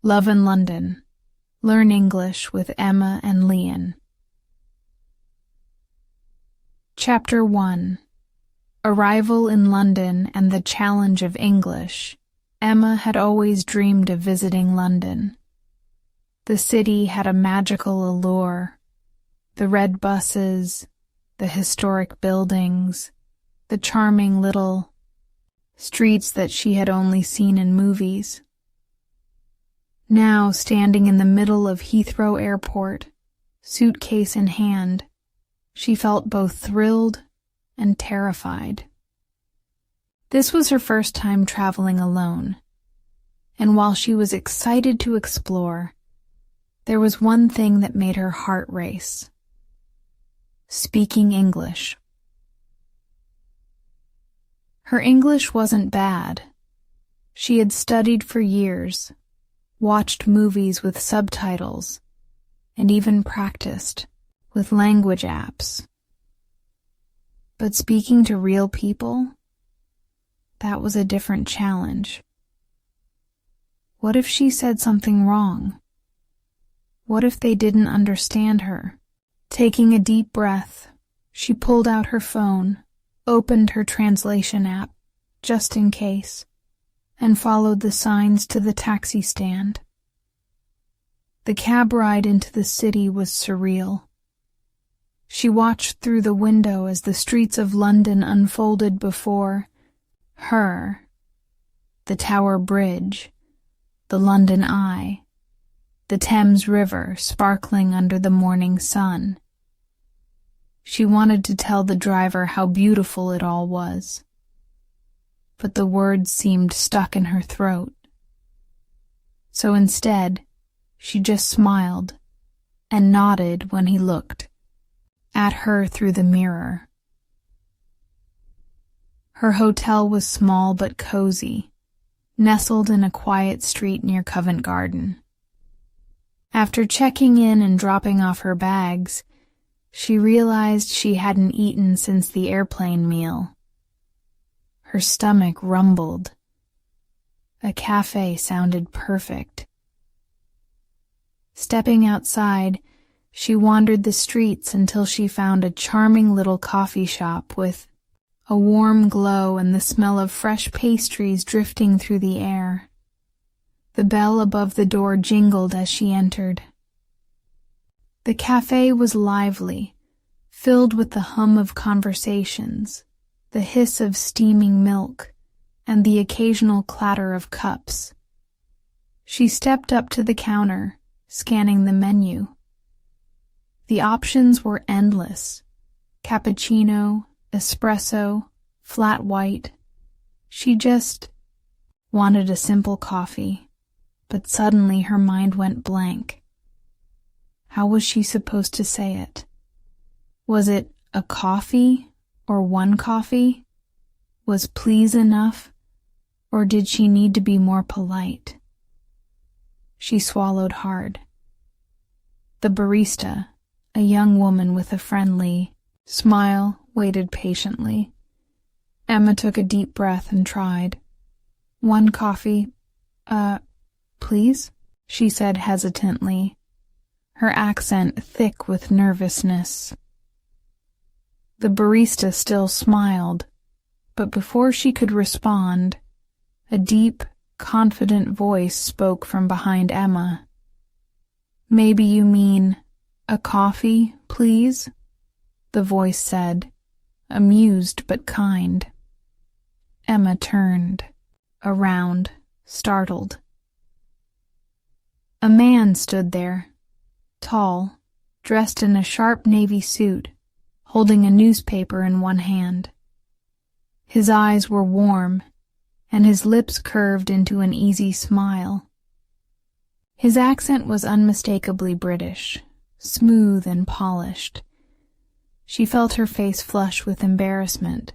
Love in London. Learn English with Emma and Lian. Chapter 1. Arrival in London and the challenge of English. Emma had always dreamed of visiting London. The city had a magical allure. The red buses, the historic buildings, the charming little streets that she had only seen in movies. Now, standing in the middle of Heathrow Airport, suitcase in hand, she felt both thrilled and terrified. This was her first time traveling alone, and while she was excited to explore, there was one thing that made her heart race: speaking English. Her English wasn't bad. She had studied for years, watched movies with subtitles, and even practiced with language apps. But speaking to real people, that was a different challenge. What if she said something wrong? What if they didn't understand her? Taking a deep breath, she pulled out her phone, opened her translation app, just in case, and followed the signs to the taxi stand. The cab ride into the city was surreal. She watched through the window as the streets of London unfolded before her. The Tower Bridge, the London Eye, the Thames River sparkling under the morning sun. She wanted to tell the driver how beautiful it all was, but the words seemed stuck in her throat. So instead, she just smiled and nodded when he looked at her through the mirror. Her hotel was small but cozy, nestled in a quiet street near Covent Garden. After checking in and dropping off her bags, she realized she hadn't eaten since the airplane meal. Her stomach rumbled. A cafe sounded perfect. Stepping outside, she wandered the streets until she found a charming little coffee shop with a warm glow and the smell of fresh pastries drifting through the air. The bell above the door jingled as she entered. The cafe was lively, filled with the hum of conversations, the hiss of steaming milk, and the occasional clatter of cups. She stepped up to the counter, scanning the menu. The options were endless: cappuccino, espresso, flat white. She just wanted a simple coffee, but suddenly her mind went blank. How was she supposed to say it? Was it a coffee or one coffee? Was please enough, or did she need to be more polite? She swallowed hard. The barista, a young woman with a friendly smile, waited patiently. Emma took a deep breath and tried. "One coffee, please?" she said hesitantly, her accent thick with nervousness. The barista still smiled, but before she could respond, a deep, confident voice spoke from behind Emma. "Maybe you mean a coffee, please?" the voice said, amused but kind. Emma turned around, startled. A man stood there, tall, dressed in a sharp navy suit, holding a newspaper in one hand. His eyes were warm, and his lips curved into an easy smile. His accent was unmistakably British, smooth and polished. She felt her face flush with embarrassment.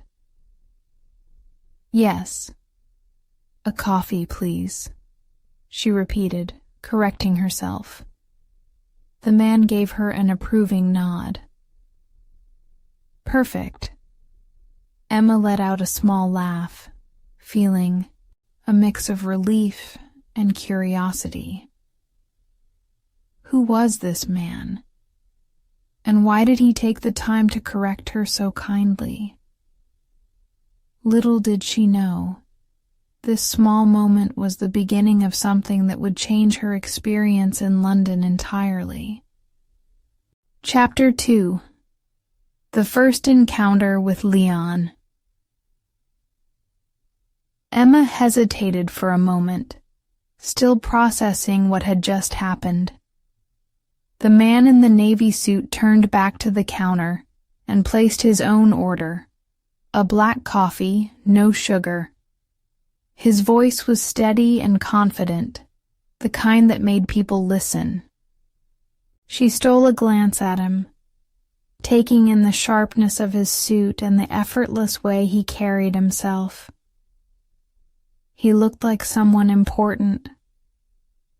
"Yes, a coffee, please," she repeated, correcting herself. The man gave her an approving nod. "Perfect." Emma let out a small laugh, feeling a mix of relief and curiosity. Who was this man? And why did he take the time to correct her so kindly? Little did she know, this small moment was the beginning of something that would change her experience in London entirely. Chapter 2. The First Encounter with Lian. Emma hesitated for a moment, still processing what had just happened. The man in the navy suit turned back to the counter and placed his own order, a black coffee, no sugar. His voice was steady and confident, the kind that made people listen. She stole a glance at him, taking in the sharpness of his suit and the effortless way he carried himself. He looked like someone important,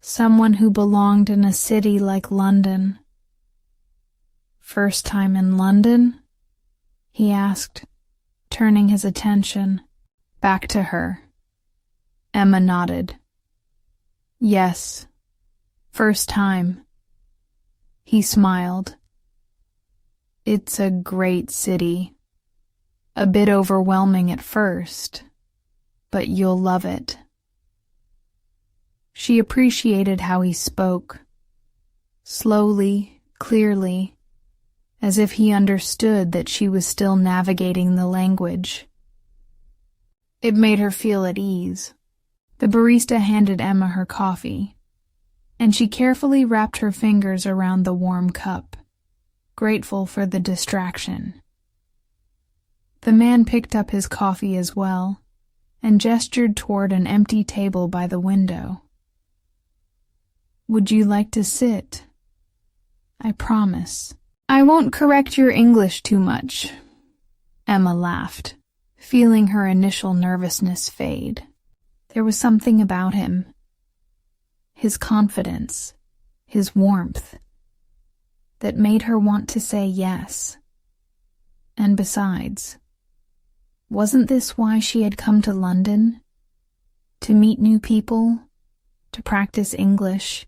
someone who belonged in a city like London. "First time in London?" he asked, turning his attention back to her. Emma nodded. "Yes, first time." He smiled. "It's a great city. A bit overwhelming at first, but you'll love it." She appreciated how he spoke, slowly, clearly, as if he understood that she was still navigating the language. It made her feel at ease. The barista handed Emma her coffee, and she carefully wrapped her fingers around the warm cup, grateful for the distraction. The man picked up his coffee as well, and gestured toward an empty table by the window. "Would you like to sit? I promise. I won't correct your English too much." Emma laughed, feeling her initial nervousness fade. There was something about him, his confidence, his warmth, that made her want to say yes. And besides, wasn't this why she had come to London? To meet new people, to practice English,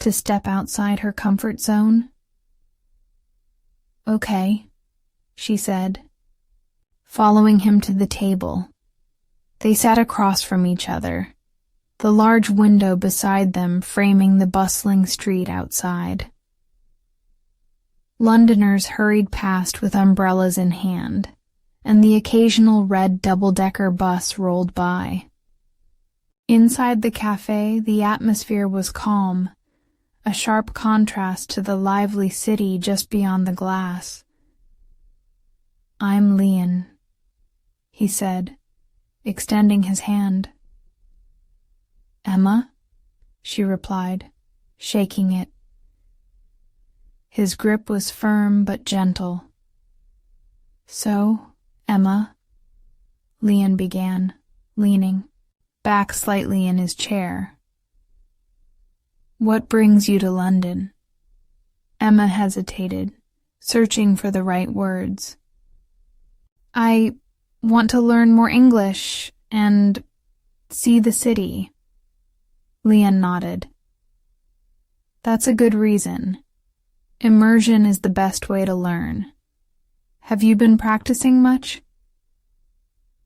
to step outside her comfort zone? "Okay," she said, following him to the table. They sat across from each other, the large window beside them framing the bustling street outside. Londoners hurried past with umbrellas in hand, and the occasional red double-decker bus rolled by. Inside the cafe, the atmosphere was calm, a sharp contrast to the lively city just beyond the glass. "I'm Lian," he said, extending his hand. "Emma?" she replied, shaking it. His grip was firm but gentle. "So, Emma," Lian began, leaning back slightly in his chair. "What brings you to London?" Emma hesitated, searching for the right words. "I want to learn more English and see the city." Lian nodded. "That's a good reason. Immersion is the best way to learn. Have you been practicing much?"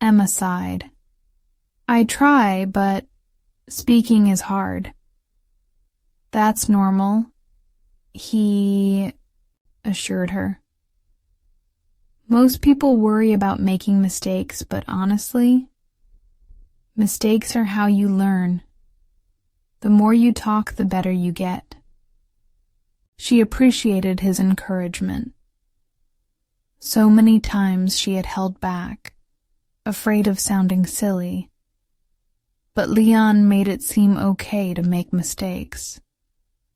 Emma sighed. "I try, but speaking is hard." "That's normal," he assured her. "Most people worry about making mistakes, but honestly, mistakes are how you learn. The more you talk, the better you get." She appreciated his encouragement. So many times she had held back, afraid of sounding silly, but Lian made it seem okay to make mistakes,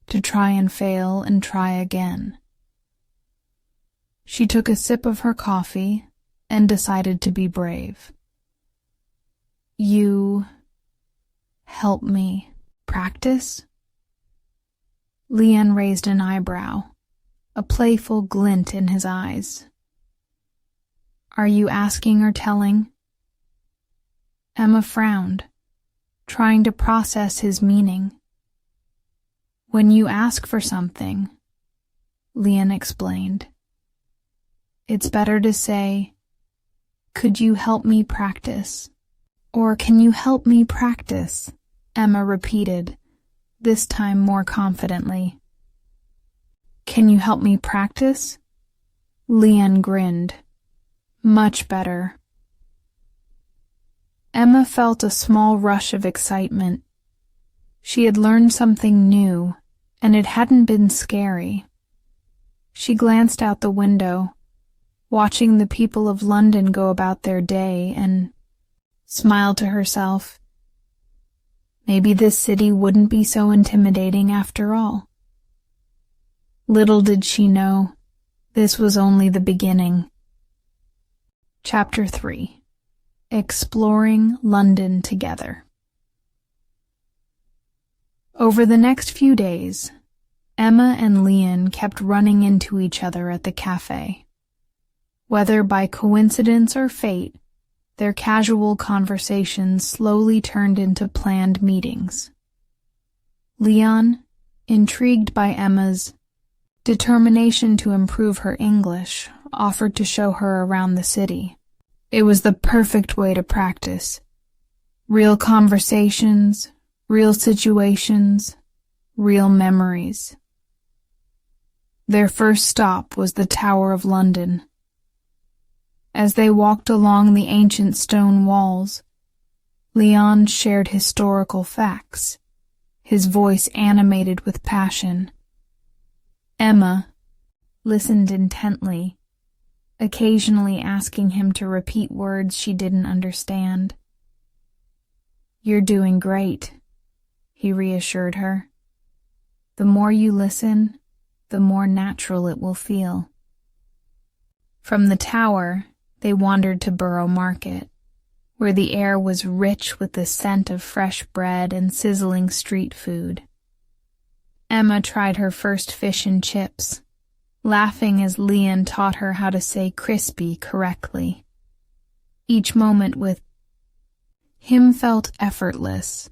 to try and fail and try again. She took a sip of her coffee and decided to be brave. "You help me practice?" Lian raised an eyebrow, a playful glint in his eyes. "Are you asking or telling?" Emma frowned, trying to process his meaning. When you ask for something, Lian explained, it's better to say, could you help me practice? Or can you help me practice? Emma repeated, this time more confidently. Can you help me practice? Lian grinned. Much better. Emma felt a small rush of excitement. She had learned something new, and it hadn't been scary. She glanced out the window, watching the people of London go about their day, and smiled to herself. Maybe this city wouldn't be so intimidating after all. Little did she know, this was only the beginning. Chapter 3. Exploring London Together. Over the next few days, Emma and Lian kept running into each other at the cafe. Whether by coincidence or fate, their casual conversations slowly turned into planned meetings. Lian, intrigued by Emma's determination to improve her English, offered to show her around the city. It was the perfect way to practice. Real conversations, real situations, real memories. Their first stop was the Tower of London. As they walked along the ancient stone walls, Lian shared historical facts, his voice animated with passion. Emma listened intently, occasionally asking him to repeat words she didn't understand. You're doing great, he reassured her. The more you listen, the more natural it will feel. From the tower, they wandered to Borough Market, where the air was rich with the scent of fresh bread and sizzling street food. Emma tried her first fish and chips, laughing as Lian taught her how to say crispy correctly. Each moment with him felt effortless,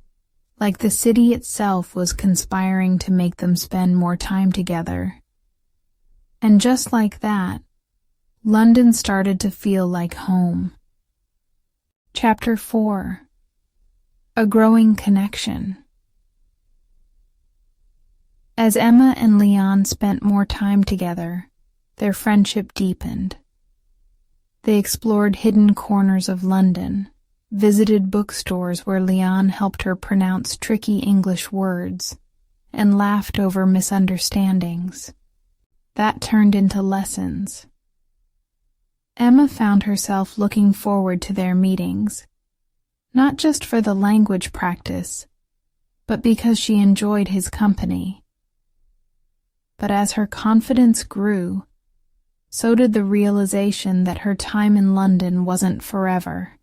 like the city itself was conspiring to make them spend more time together. And just like that, London started to feel like home. Chapter 4. A Growing Connection. As Emma and Lian spent more time together, their friendship deepened. They explored hidden corners of London, visited bookstores where Lian helped her pronounce tricky English words, and laughed over misunderstandings. That turned into lessons. Emma found herself looking forward to their meetings, not just for the language practice, but because she enjoyed his company. But as her confidence grew, so did the realization that her time in London wasn't forever.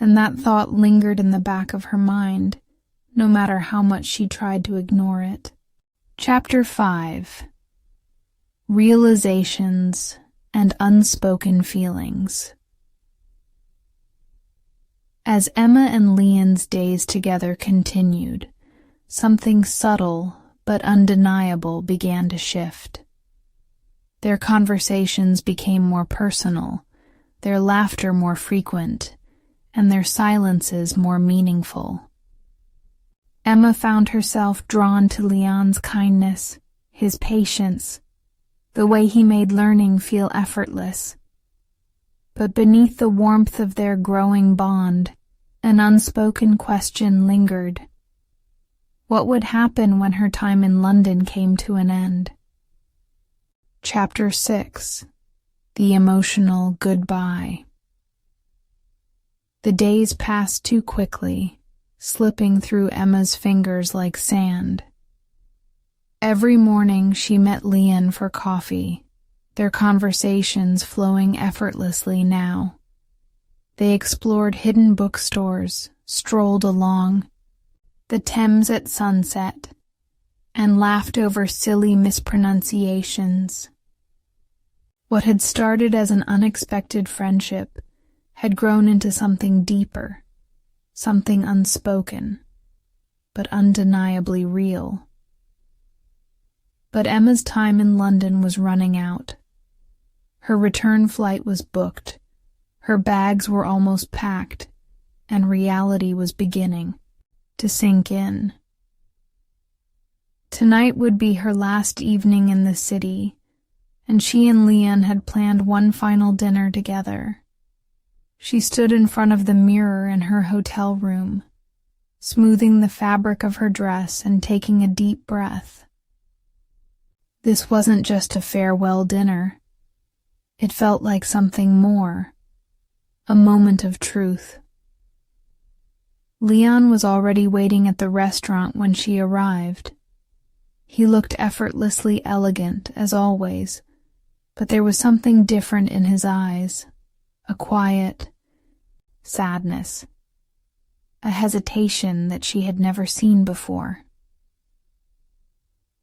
And that thought lingered in the back of her mind, no matter how much she tried to ignore it. Chapter 5. Realizations and Unspoken Feelings. As Emma and Lian's days together continued, something subtle but undeniable began to shift. Their conversations became more personal, their laughter more frequent, and their silences more meaningful. Emma found herself drawn to Lian's kindness, his patience, the way he made learning feel effortless. But beneath the warmth of their growing bond, an unspoken question lingered. What would happen when her time in London came to an end? Chapter 6. The Emotional Goodbye. The days passed too quickly, slipping through Emma's fingers like sand. Every morning she met Lian for coffee, their conversations flowing effortlessly now. They explored hidden bookstores, strolled along the Thames at sunset, and laughed over silly mispronunciations. What had started as an unexpected friendship had grown into something deeper, something unspoken, but undeniably real. But Emma's time in London was running out. Her return flight was booked, her bags were almost packed, and reality was beginning to sink in. Tonight would be her last evening in the city, and she and Lian had planned one final dinner together. She stood in front of the mirror in her hotel room, smoothing the fabric of her dress and taking a deep breath. This wasn't just a farewell dinner. It felt like something more, a moment of truth. Lian was already waiting at the restaurant when she arrived. He looked effortlessly elegant, as always, but there was something different in his eyes, a quiet sadness, a hesitation that she had never seen before.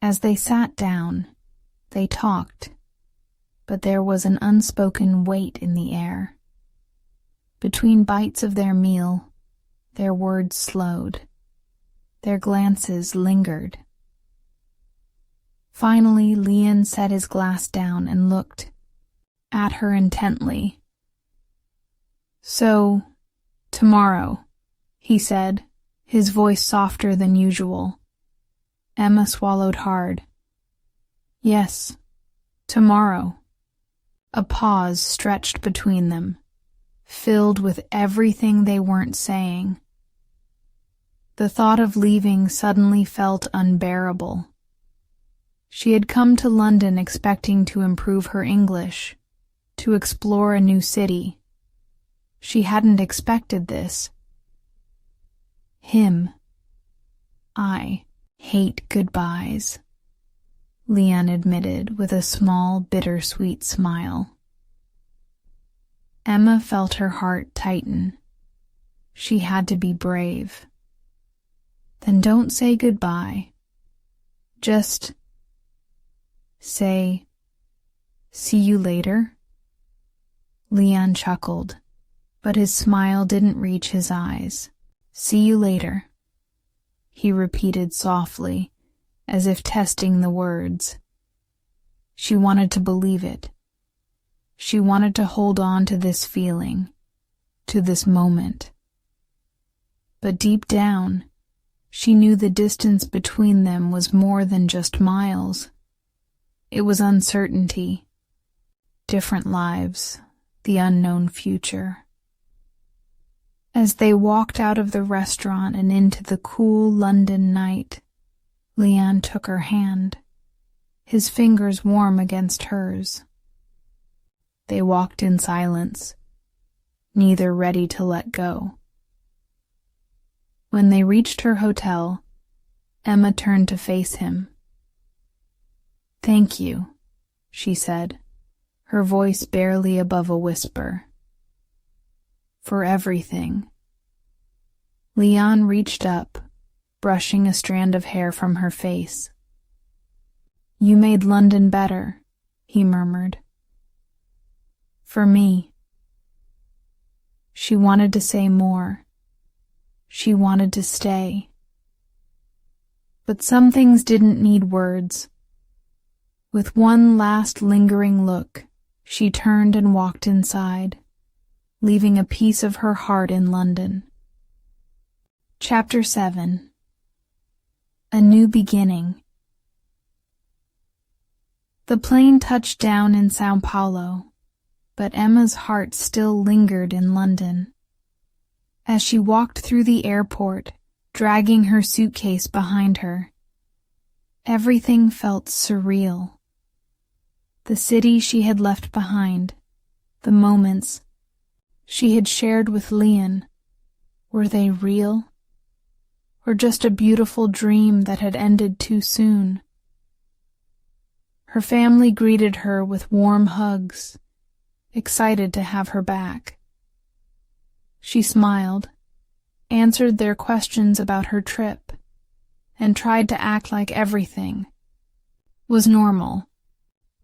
As they sat down, they talked, but there was an unspoken weight in the air. Between bites of their meal, their words slowed, their glances lingered. Finally, Lian set his glass down and looked at her intently. "So, tomorrow," he said, his voice softer than usual. Emma swallowed hard. "Yes, tomorrow." A pause stretched between them, filled with everything they weren't saying. The thought of leaving suddenly felt unbearable. She had come to London expecting to improve her English, to explore a new city. She hadn't expected this. Him. "I hate goodbyes," Lian admitted with a small, bittersweet smile. Emma felt her heart tighten. She had to be brave. "Then don't say goodbye. Just say, 'See you later'?" Lian chuckled, but his smile didn't reach his eyes. "See you later," he repeated softly, as if testing the words. She wanted to believe it. She wanted to hold on to this feeling, to this moment. But deep down, she knew the distance between them was more than just miles. It was uncertainty, different lives, the unknown future. As they walked out of the restaurant and into the cool London night, Lian took her hand, his fingers warm against hers. They walked in silence, neither ready to let go. When they reached her hotel, Emma turned to face him. "Thank you," she said, her voice barely above a whisper. "For everything." Lian reached up, brushing a strand of hair from her face. "You made London better," he murmured. "For me." She wanted to say more. She wanted to stay. But some things didn't need words. With one last lingering look, she turned and walked inside, leaving a piece of her heart in London. Chapter 7. A New Beginning. The plane touched down in São Paulo, but Emma's heart still lingered in London. As she walked through the airport, dragging her suitcase behind her, everything felt surreal. The city she had left behind, the moments she had shared with Lian, were they real? Or just a beautiful dream that had ended too soon? Her family greeted her with warm hugs, excited to have her back. She smiled, answered their questions about her trip, and tried to act like everything was normal.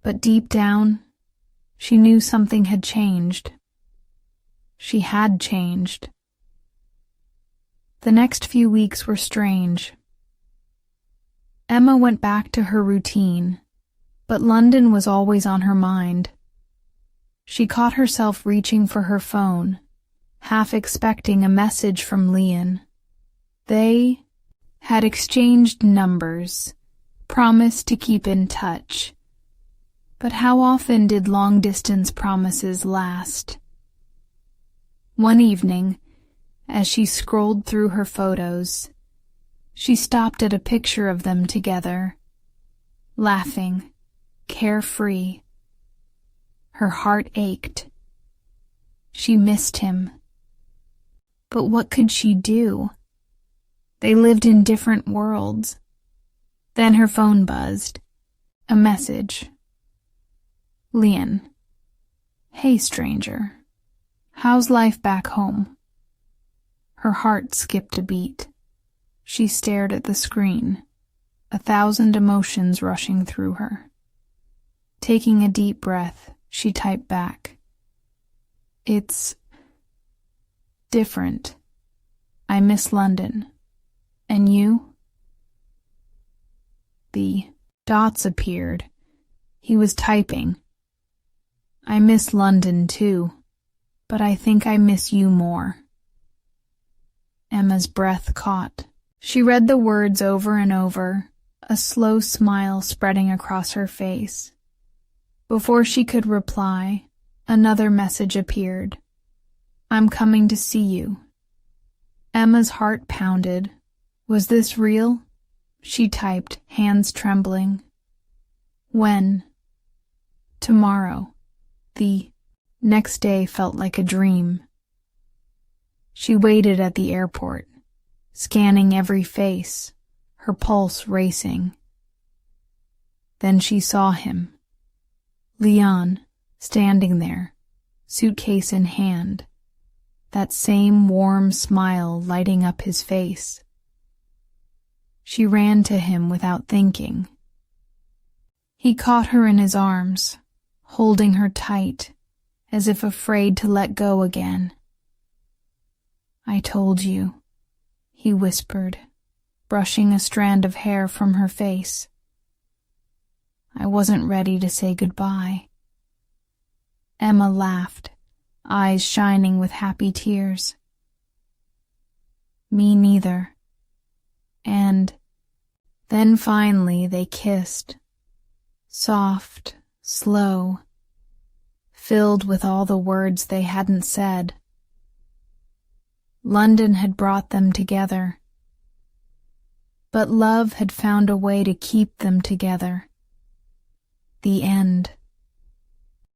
But deep down, she knew something had changed. She had changed. The next few weeks were strange. Emma went back to her routine, but London was always on her mind. She caught herself reaching for her phone, half expecting a message from Lian. They had exchanged numbers, promised to keep in touch. But how often did long-distance promises last? One evening, as she scrolled through her photos, she stopped at a picture of them together, laughing, carefree. Her heart ached. She missed him. But what could she do? They lived in different worlds. Then her phone buzzed. A message. Lian. Hey, stranger. How's life back home? Her heart skipped a beat. She stared at the screen, 1,000 emotions rushing through her. Taking a deep breath, she typed back. It's different. I miss London. And you? The dots appeared. He was typing. I miss London too, but I think I miss you more. Emma's breath caught. She read the words over and over, a slow smile spreading across her face. Before she could reply, another message appeared. I'm coming to see you. Emma's heart pounded. Was this real? She typed, hands trembling. When? Tomorrow. The next day felt like a dream. She waited at the airport, scanning every face, her pulse racing. Then she saw him. Lian, standing there, suitcase in hand, that same warm smile lighting up his face. She ran to him without thinking. He caught her in his arms, holding her tight, as if afraid to let go again. I told you, he whispered, brushing a strand of hair from her face. I wasn't ready to say goodbye. Emma laughed, eyes shining with happy tears. Me neither. And then finally they kissed, soft, slow, filled with all the words they hadn't said. London had brought them together, but love had found a way to keep them together. The end.